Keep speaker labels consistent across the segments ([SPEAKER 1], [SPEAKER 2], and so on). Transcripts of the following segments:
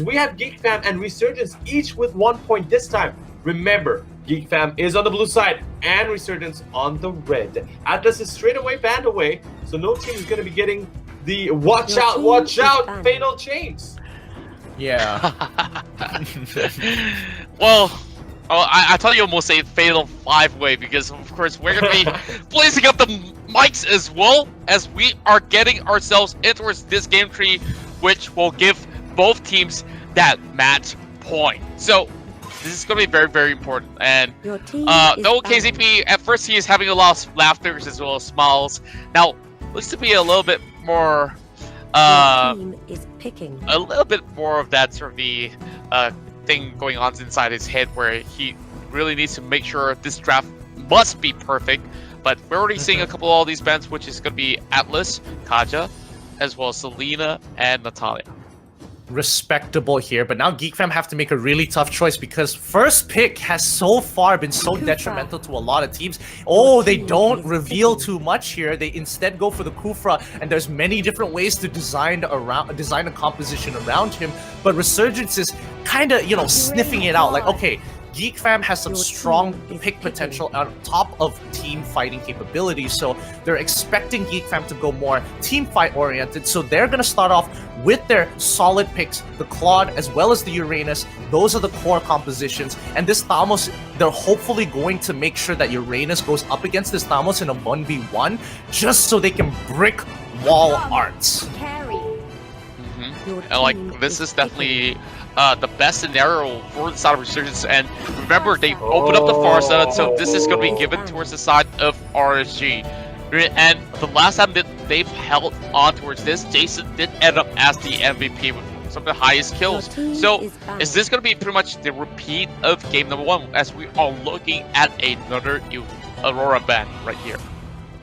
[SPEAKER 1] We have Geek Fam and Resurgence each with 1 point this time. Remember, Geek Fam is on the blue side and Resurgence on the red. Atlas is straight away banned away, so no team is going to be getting the watch out fatal chains.
[SPEAKER 2] Yeah.
[SPEAKER 3] Well, I thought you almost say fatal 5-way because of course we're gonna be placing up the mics as well as we are getting ourselves into this game tree, which will give both teams that match point. So this is gonna be very, very important. And though KZP at first he is having a lot of laughter as well as smiles. Now looks to be a little bit more a little bit more of that sort of the thing going on inside his head where he really needs to make sure this draft must be perfect. But we're already seeing a couple of all these bands, which is going to be Atlas, Kaja, as well as Selena and Natalia.
[SPEAKER 2] Respectable here, but now Geek Fam have to make a really tough choice because first pick has so far been so detrimental to a lot of teams. Oh, they don't reveal too much here. They instead go for the Kufra, and there's many different ways to design a composition around him. But Resurgence is kind of, sniffing it out. Like, okay, Geek Fam has some strong pick potential on top of team fighting capabilities, so they're expecting Geek Fam to go more team fight oriented. So they're gonna start off with their solid picks, the Claude as well as the Uranus. Those are the core compositions, and this Thamos, they're hopefully going to make sure that Uranus goes up against this Thamos in a 1v1, just so they can brick wall arts.
[SPEAKER 3] And like this is definitely the best scenario for the side of Resurgence. And remember, they opened up the far side, so this is going to be given towards the side of RSG. And the last time that they've held on towards this, Jason did end up as the MVP with some of the highest kills. So is this going to be pretty much the repeat of game number 1 as we are looking at another Aurora ban right here?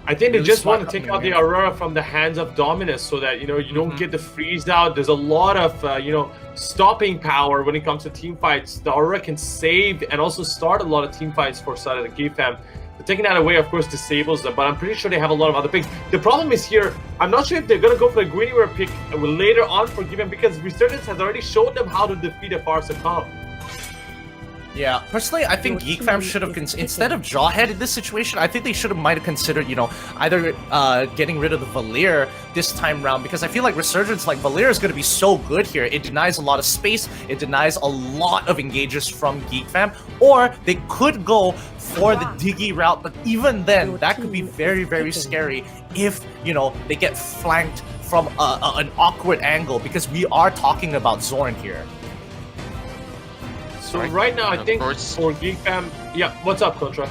[SPEAKER 1] I think they just want to take out the Aurora from the hands of Dominus so that, you don't get the freeze out. There's a lot of, stopping power when it comes to team fights. The Aurora can save and also start a lot of team fights for side of the Geek Fam. But taking that away, of course, disables them, but I'm pretty sure they have a lot of other picks. The problem is here, I'm not sure if they're going to go for the Greenware pick later on for Geek Fam because Resurgence has already shown them how to defeat a Farsa comp.
[SPEAKER 2] Yeah, personally, I think Geek Fam should have, instead of Jawhead in this situation, I think they might have considered, either getting rid of the Valir this time round, because I feel like Resurgence, like Valir is going to be so good here. It denies a lot of space, it denies a lot of engages from Geek Fam, or they could go for the Diggy route, but even then, that could be very, very scary if, they get flanked from an awkward angle, because we are talking about Zorn here.
[SPEAKER 1] So right now, I think for Geek Fam, yeah. What's up, Contra?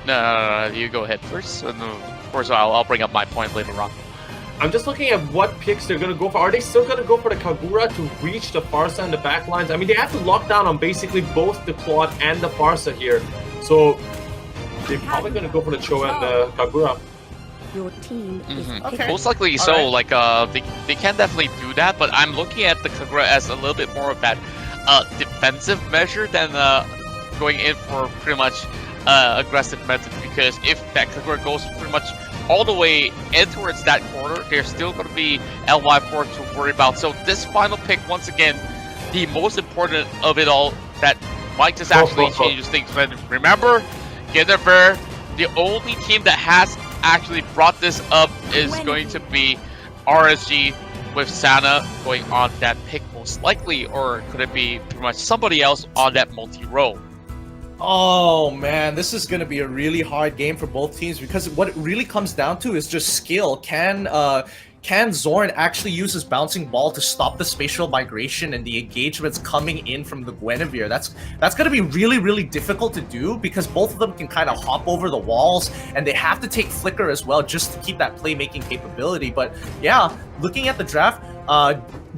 [SPEAKER 3] No, you go ahead first, and of course I'll bring up my point later on.
[SPEAKER 1] I'm just looking at what picks they're gonna go for. Are they still gonna go for the Kagura to reach the Farsa and the backlines? I mean, they have to lock down on basically both the Claude and the Farsa here, so they're probably gonna go for the Cho and the Kagura.
[SPEAKER 4] Your team is
[SPEAKER 3] Okay. Most likely so. Like they can definitely do that, but I'm looking at the Kagura as a little bit more of that defensive measure than going in for pretty much aggressive method, because if that Kagura goes pretty much all the way in towards that corner, there's still going to be LY4 to worry about. So this final pick, once again, the most important of it all, that might just actually changes things. But remember, Ginnever, the only team that has actually brought this up is going to be RSG, with Sana going on that pick most likely, or could it be pretty much somebody else on that multi-row?
[SPEAKER 2] Oh man, this is gonna be a really hard game for both teams, because what it really comes down to is just skill. Can Zorn actually use his bouncing ball to stop the spatial migration and the engagements coming in from the Guinevere? That's going to be really, really difficult to do, because both of them can kind of hop over the walls, and they have to take Flicker as well just to keep that playmaking capability. But yeah, looking at the draft,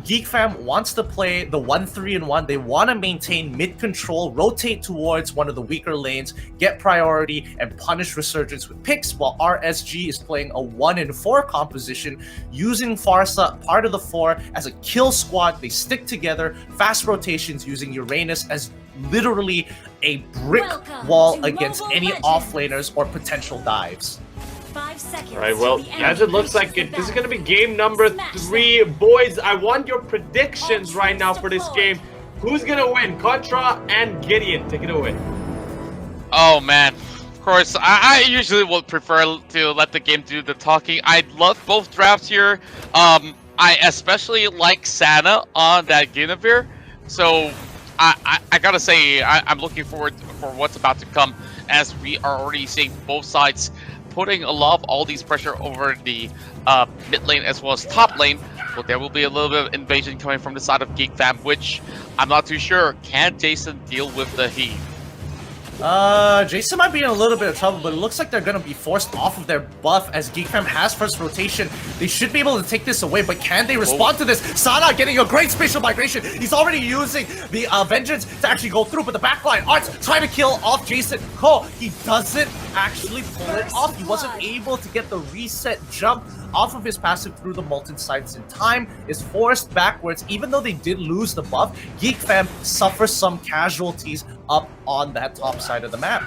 [SPEAKER 2] Geek Fam wants to play the 1-3-1. They want to maintain mid control, rotate towards one of the weaker lanes, get priority, and punish Resurgence with picks, while RSG is playing a 1-4 composition, using Farsa, part of the 4, as a kill squad. They stick together, fast rotations using Uranus as literally a brick wall against any offlaners or potential dives.
[SPEAKER 4] 5 seconds.
[SPEAKER 1] All right, well, as it looks like this is going to be game number 3. Boys, I want your predictions right now for this game. Who's going to win? Contra and Gideon, take it away.
[SPEAKER 3] Oh man, of course, I usually would prefer to let the game do the talking. I love both drafts here. I especially like Sana on that Guinevere, so I gotta say I'm looking forward for what's about to come, as we are already seeing both sides putting a lot of all these pressure over the mid lane as well as top lane. But there will be a little bit of invasion coming from the side of Geek Fam, which I'm not too sure. Can Jason deal with the heat?
[SPEAKER 2] Jason might be in a little bit of trouble, but it looks like they're gonna be forced off of their buff as Geek Fam has first rotation. They should be able to take this away, but can they respond to this? Sana getting a great spatial migration. He's already using the Vengeance to actually go through, but the backline, Arts trying to kill off Jason. Cole, he doesn't actually pull it off. He wasn't able to get the reset jump off of his passive through the Molten Sights in time, is forced backwards. Even though they did lose the buff, Geek Fam suffers some casualties up on that top side of the map.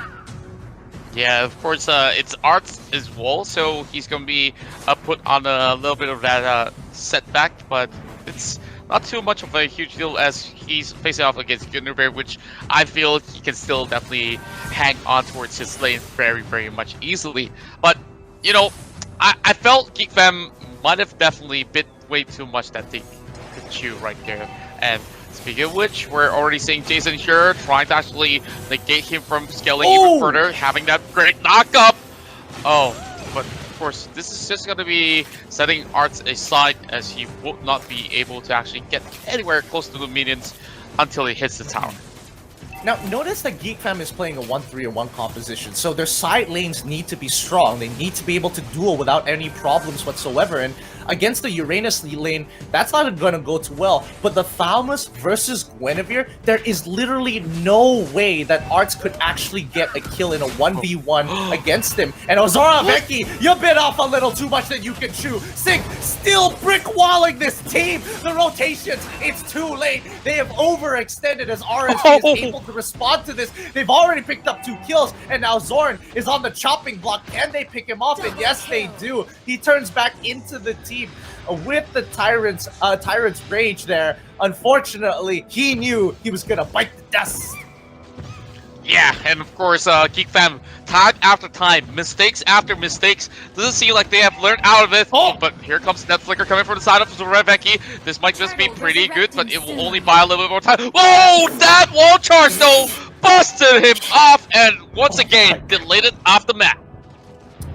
[SPEAKER 3] Yeah, of course, it's Arts as well, so he's going to be put on a little bit of that setback, but it's not too much of a huge deal as he's facing off against Guinevere, which I feel he can still definitely hang on towards his lane very, very much easily. But, you know, I felt Geek Fam might have definitely bit way too much that they could chew right there. And speaking of which, we're already seeing Jason here trying to actually negate him from scaling even further, having that great knock-up. Oh, but of course, this is just going to be setting Arts aside, as he will not be able to actually get anywhere close to the minions until he hits the tower.
[SPEAKER 2] Now, notice that Geek Fam is playing a 1-3-1 composition, so their side lanes need to be strong. They need to be able to duel without any problems whatsoever, and against the Uranus lane, that's not going to go too well. But the Thalmus versus Guinevere, there is literally no way that Arts could actually get a kill in a 1v1 against him. And Ozora Veki, you bit off a little too much that you can chew. Sig still brick walling this team. The rotations, it's too late. They have overextended as RSG is able to respond to this. They've already picked up 2 kills, and now Zorn is on the chopping block. Can they pick him off? And yes, they do. He turns back into the team with the Tyrant's rage there. Unfortunately, he knew he was gonna bite the dust.
[SPEAKER 3] Yeah, and of course, Geek Fam, time after time, mistakes after mistakes. Doesn't seem like they have learned out of it. Oh, but here comes that flicker coming from the side of Zoreveki. This might just be pretty good, but it will only buy a little bit more time. Whoa, that wall charge though busted him off, and once again deleted off the map.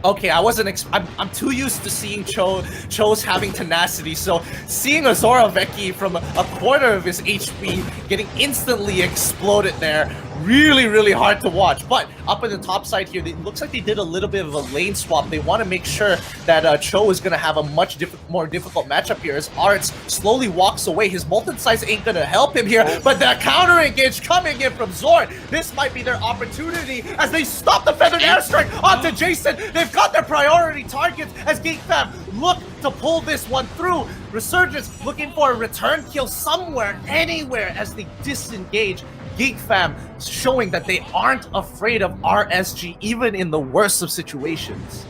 [SPEAKER 2] Okay, I'm too used to seeing Cho's having tenacity, so seeing Ozora Veki from a quarter of his HP getting instantly exploded there, really, really hard to watch. But up in the top side here, it looks like they did a little bit of a lane swap. They want to make sure that Cho is going to have a much more difficult matchup here as Arts slowly walks away. His Molten Size ain't going to help him here, but the counter engage coming in from Zorn. This might be their opportunity as they stop the Feathered Airstrike onto Jason. They've got their priority targets as Geek Fam look to pull this one through. Resurgence looking for a return kill somewhere, anywhere as they disengage. Geek Fam showing that they aren't afraid of RSG even in the worst of situations.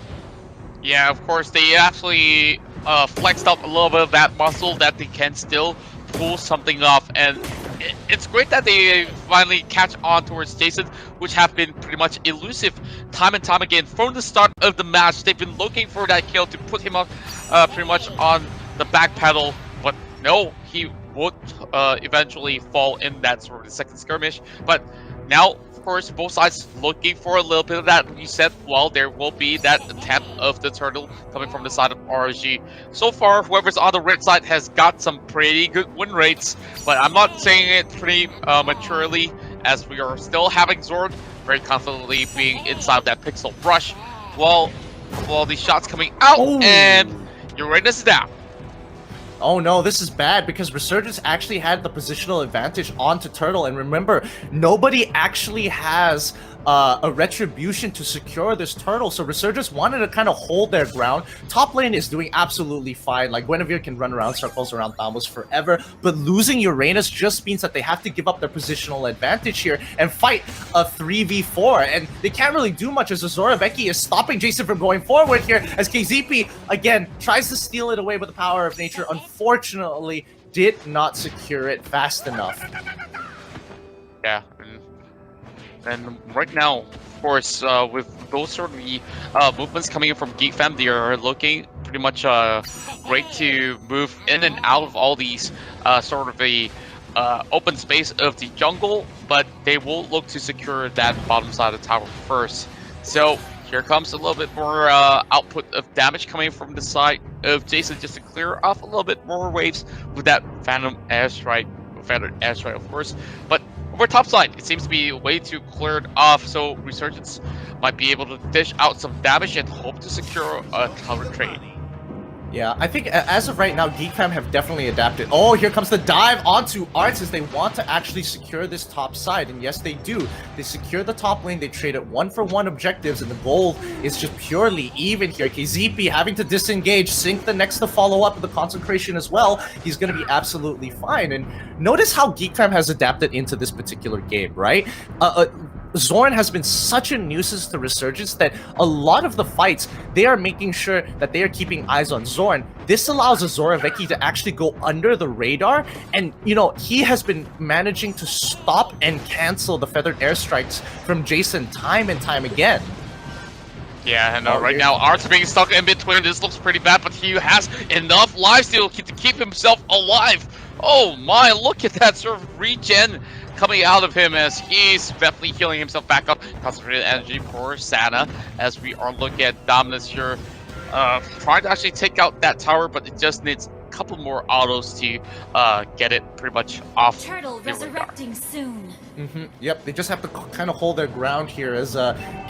[SPEAKER 3] Yeah, of course, they actually flexed up a little bit of that muscle that they can still pull something off, and it's great that they finally catch on towards Jason, which have been pretty much elusive time and time again from the start of the match. They've been looking for that kill to put him up pretty much on the back pedal, but no, he would eventually fall in that sort of the second skirmish. But now, of course, both sides looking for a little bit of that reset, while there will be that attempt of the turtle coming from the side of RSG. So far, whoever's on the red side has got some pretty good win rates, but I'm not saying it pretty maturely, as we are still having Zord very confidently being inside that pixel brush, while these shots coming out, and Uranus is down.
[SPEAKER 2] Oh no, this is bad because Resurgence actually had the positional advantage onto Turtle, and remember, nobody actually has a retribution to secure this turtle. So Resurgence wanted to kind of hold their ground. Top lane is doing absolutely fine. Like Guinevere can run around circles around Thamos forever, but losing Uranus just means that they have to give up their positional advantage here and fight a 3v4, and they can't really do much as Azora Becky is stopping Jason from going forward here as KZP again tries to steal it away with the power of nature. Unfortunately, did not secure it fast enough.
[SPEAKER 3] Yeah, and right now, of course, with those sort of movements coming in from Geek Fam, they are looking pretty much great to move in and out of all these sort of open space of the jungle, but they will look to secure that bottom side of the tower first. So here comes a little bit more output of damage coming from the side of Jason, just to clear off a little bit more waves with that Phantom Airstrike, of course. But over top side, it seems to be way too cleared off, so Resurgence might be able to dish out some damage and hope to secure a counter trade.
[SPEAKER 2] Yeah, I think as of right now, Geek Fam have definitely adapted. Oh, here comes the dive onto Arts as they want to actually secure this top side. And yes, they do. They secure the top lane. They trade it 1-for-1 objectives, and the goal is just purely even here. KZP having to disengage, sync the next to follow up with the consecration as well. He's going to be absolutely fine. And notice how Geek Fam has adapted into this particular game, right? Zorn has been such a nuisance to Resurgence that a lot of the fights, they are making sure that they are keeping eyes on Zorn. This allows Azora Vecchi to actually go under the radar, and, you know, he has been managing to stop and cancel the feathered airstrikes from Jason time and time again.
[SPEAKER 3] Yeah, and right now, Arts being stuck in between. This looks pretty bad, but he has enough lifesteal to keep himself alive. Oh my, look at that sort of regen coming out of him as he's definitely healing himself back up. Concentrated energy for Sana as we are looking at Dominus here. Trying to actually take out that tower, but it just needs a couple more autos to get it pretty much off.
[SPEAKER 4] Turtle resurrecting soon.
[SPEAKER 2] Yep, they just have to kind of hold their ground here as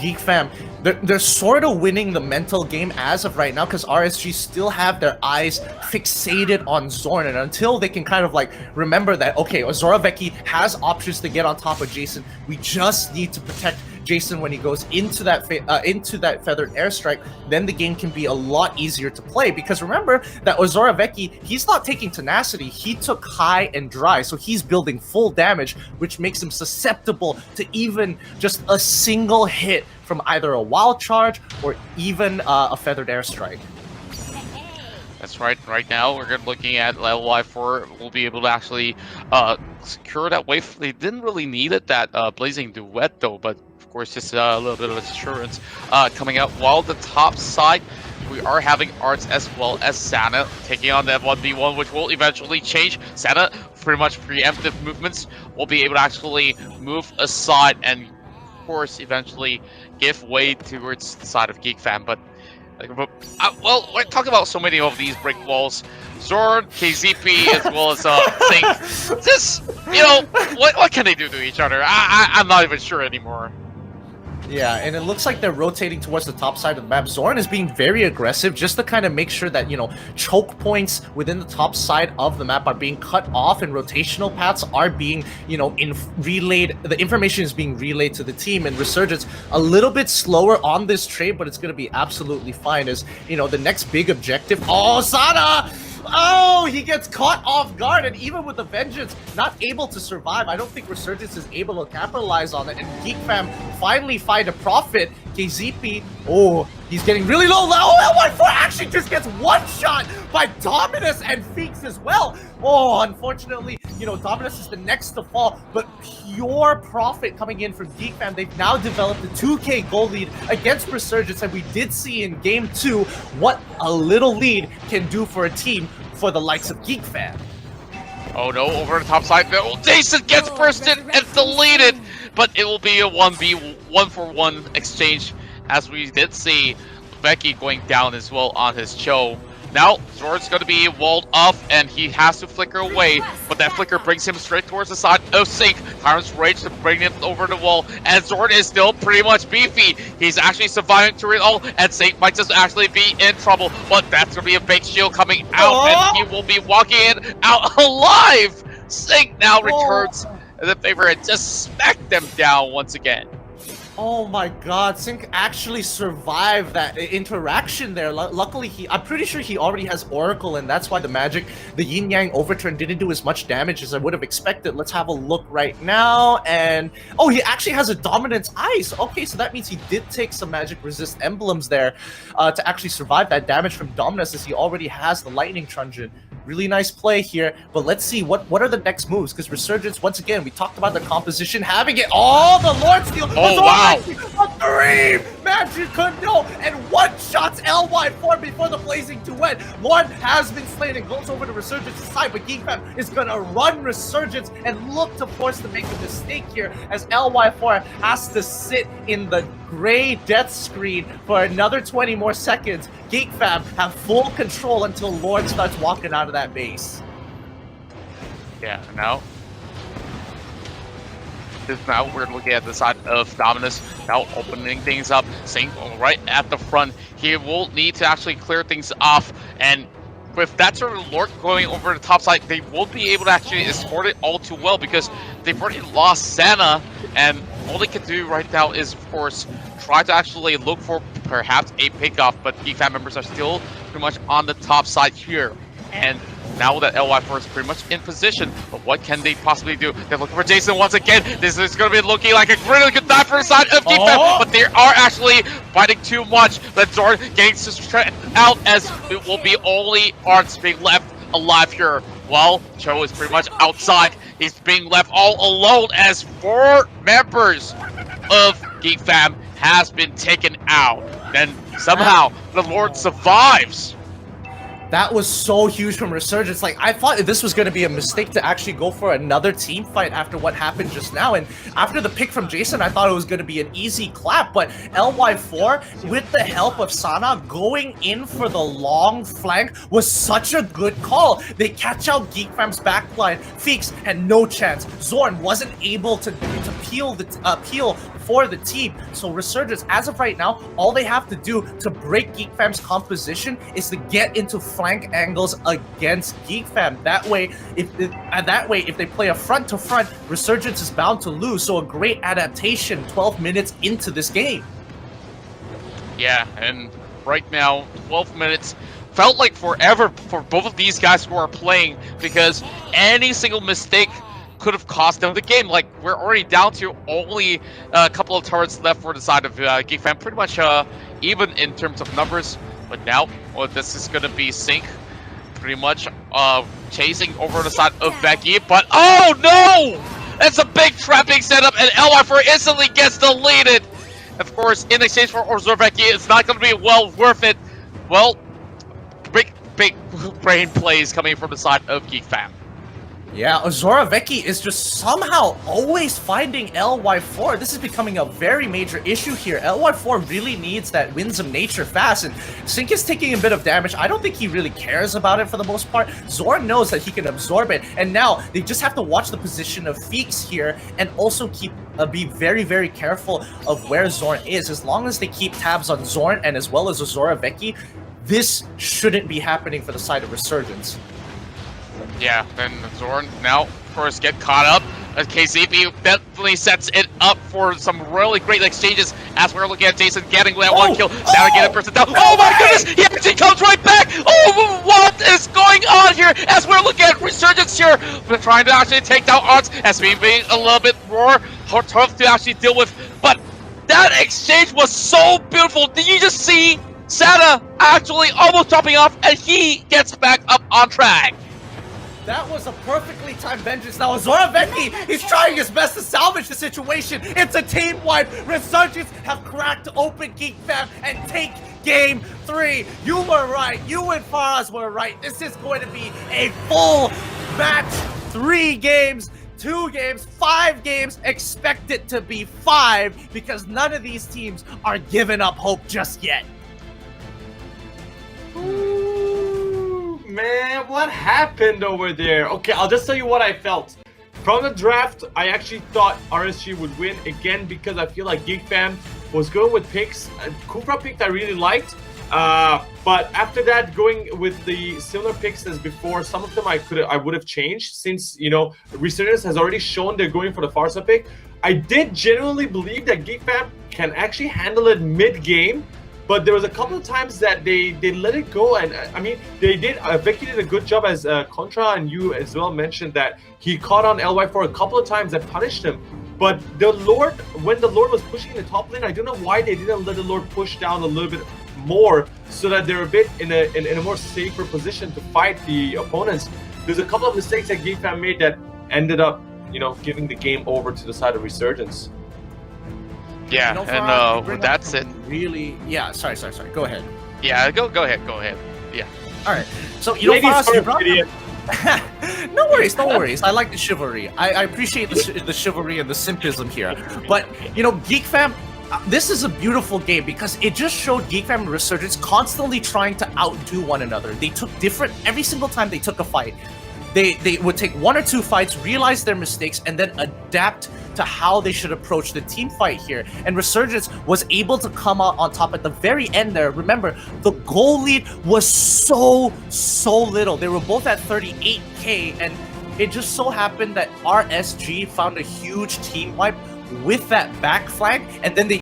[SPEAKER 2] Geek Fam. They're sort of winning the mental game as of right now because RSG still have their eyes fixated on Zorn, and until they can kind of like remember that, okay, Azora Vecchi has options to get on top of Jason, we just need to protect Jason when he goes into that feathered airstrike, then the game can be a lot easier to play. Because remember that Azora Vecchi, he's not taking tenacity, he took high and dry, so he's building full damage, which makes him susceptible to even just a single hit from either a wild charge or even a feathered airstrike.
[SPEAKER 3] That's right. Right now, we're looking at level Y4. We'll be able to actually secure that wave. They didn't really need it, that Blazing Duet, though, but of course, just a little bit of assurance coming out. While the top side, we are having Arts as well as Sana taking on that 1v1, which will eventually change. Sana, pretty much preemptive movements, will be able to actually move aside and, of course, eventually give way towards the side of Geek Fam. But well, we're talking about so many of these brick walls. Zorn, KZP, as well as Think. Just, you know, what can they do to each other? I'm not even sure anymore.
[SPEAKER 2] Yeah, and it looks like they're rotating towards the top side of the map. Zorn is being very aggressive just to kind of make sure that, you know, choke points within the top side of the map are being cut off and rotational paths are being, you know, relayed. The information is being relayed to the team, and Resurgence a little bit slower on this trade, but it's going to be absolutely fine as, you know, the next big objective. Oh, Sana! Oh, he gets caught off guard, and even with the Vengeance not able to survive, I don't think Resurgence is able to capitalize on it, and Geek Fam finally find a profit. KZP, oh, he's getting really low. Oh, L14 actually just gets one shot by Dominus and Feeks as well. Oh, unfortunately, you know, Dominus is the next to fall, but pure profit coming in from Geek Fam. They've now developed a 2k goal lead against Resurgence, and we did see in Game 2 what a little lead can do for a team for the likes of Geek Fam.
[SPEAKER 3] Oh no, over the top side, Jason gets bursted and deleted, but it will be a 1v1 exchange, as we did see Becky going down as well on his Cho. Now, Zorn's going to be walled off, and he has to flicker away, but that flicker brings him straight towards the side of Sync. Tyrant's Rage to bring him over the wall, and Zorn is still pretty much beefy. He's actually surviving through it all, and Sync might just actually be in trouble, but that's going to be a big shield coming out, and he will be walking in out alive! Sync now returns the favor and just smack them down once again.
[SPEAKER 2] Oh my god, Sync actually survived that interaction there. Luckily, I'm pretty sure he already has Oracle, and that's why the Yin Yang overturn didn't do as much damage as I would have expected. Let's have a look right now, and oh, he actually has a Dominance Ice. Okay, so that means he did take some magic resist emblems there to actually survive that damage from Dominus, as he already has the Lightning Truncheon. Really nice play here, but let's see what are the next moves, because Resurgence, once again, we talked about the composition, having it all, the Lord Steel,
[SPEAKER 3] oh wow,
[SPEAKER 2] a 3 magic Kundo, and one-shots LY4 before the Blazing Duet. Lord has been slain and goes over to Resurgence's side, but Geek Fam is gonna run Resurgence and look to force to make a mistake here, as LY4 has to sit in the gray death screen for another 20 more seconds. Geek Fam have full control until Lord starts walking out of that base.
[SPEAKER 3] Yeah, now we're looking at the side of Dominus, now opening things up. Sync right at the front. He will need to actually clear things off, and with that sort of Lord going over the top side, they won't be able to actually escort it all too well, because they've already lost Sana, and all they can do right now is, of course, try to actually look for perhaps a pickoff, but Geek Fam members are still pretty much on the top side here. And now that LY4 is pretty much in position, but what can they possibly do? They're looking for Jason once again. This is going to be looking like a really good dive for the side of Geek Fam, but they are actually fighting too much. But Zorn getting straight out, as it will be only Arts being left alive here. While Cho is pretty much outside. He's being left all alone, as 4 members of Geek Fam has been taken out. Then somehow the Lord survives.
[SPEAKER 2] That was so huge from Resurgence. Like, I thought this was going to be a mistake to actually go for another team fight after what happened just now. And after the pick from Jason, I thought it was going to be an easy clap. But LY4, with the help of Sana, going in for the long flank was such a good call. They catch out Geek Fam's backline. Feeks had no chance. Zorn wasn't able to peel for the team. So Resurgence, as of right now, all they have to do to break Geek Fam's composition is to get into flank angles against Geek Fam. That way, if they play a front to front, Resurgence is bound to lose. So a great adaptation 12 minutes into this game.
[SPEAKER 3] Yeah, and right now, 12 minutes felt like forever for both of these guys who are playing, because any single mistake could have cost them the game. Like, we're already down to only a couple of turrets left for the side of Geek Fam, pretty much even in terms of numbers. But now, well, this is gonna be Sync pretty much chasing over the side of Becky. But oh no! That's a big trapping setup, and LY4 instantly gets deleted. Of course, in exchange for Orzorveki, it's not gonna be well worth it. Well, big brain plays coming from the side of Geek Fam.
[SPEAKER 2] Yeah, Orzorveki is just somehow always finding LY4. This is becoming a very major issue here. LY4 really needs that Winds of Nature fast, and Sync is taking a bit of damage. I don't think he really cares about it for the most part. Zorn knows that he can absorb it, and now they just have to watch the position of Feeks here, and also be very, very careful of where Zorn is. As long as they keep tabs on Zorn and as well as Orzorveki, this shouldn't be happening for the side of Resurgence.
[SPEAKER 3] Yeah, and Zorn now, of course, get caught up. As KCP definitely sets it up for some really great exchanges, as we're looking at Jason getting that one kill. Now getting person down. Oh my goodness! He actually comes right back! Oh, what is going on here? As we're looking at Resurgence here, we're trying to actually take down Arts, as being a little bit more tough to actually deal with. But that exchange was so beautiful. Did you just see Sana actually almost dropping off, and he gets back up on track?
[SPEAKER 2] That was a perfectly timed vengeance. Now Orzorveki, he's trying his best to salvage the situation. It's a team wipe. Resurgence have cracked open Geek Fam and take game 3. You were right. You and Faraz were right. This is going to be a full match. 3 games, 2 games, 5 games. Expect it to be 5, because none of these teams are giving up hope just yet.
[SPEAKER 1] Man, what happened over there? Okay, I'll just tell you what I felt. From the draft, I actually thought RSG would win again, because I feel like Geek Fam was going with picks. Kufra pick I really liked. But after that, going with the similar picks as before, some of them I would have changed since Resurgence has already shown they're going for the Farsa pick. I did genuinely believe that Geek Fam can actually handle it mid-game, but there was a couple of times that they let it go, and I mean they did. Vicky did a good job, as Contra and you as well mentioned, that he caught on LY4 a couple of times that punished him. But the Lord, when the Lord was pushing the top lane, I don't know why they didn't let the Lord push down a little bit more, so that they're a bit in a more safer position to fight the opponents. There's a couple of mistakes that Geek Fam made that ended up, giving the game over to the side of Resurgence.
[SPEAKER 3] Yeah, and that's it.
[SPEAKER 2] Really, yeah. Sorry. Go ahead.
[SPEAKER 3] Yeah, go ahead. Yeah.
[SPEAKER 2] All right. So
[SPEAKER 1] Ladies
[SPEAKER 2] you
[SPEAKER 1] first,
[SPEAKER 2] brought
[SPEAKER 1] idiot.
[SPEAKER 2] No worries. I like the chivalry. I appreciate the chivalry and the simpism here. But Geek Fam, this is a beautiful game because it just showed Geek Fam and Resurgence constantly trying to outdo one another. They took every single time they took a fight. They would take one or two fights, realize their mistakes, and then adapt to how they should approach the team fight here. And Resurgence was able to come out on top at the very end there. Remember, the goal lead was so little. They were both at 38k, and it just so happened that RSG found a huge team wipe with that back flag, and then they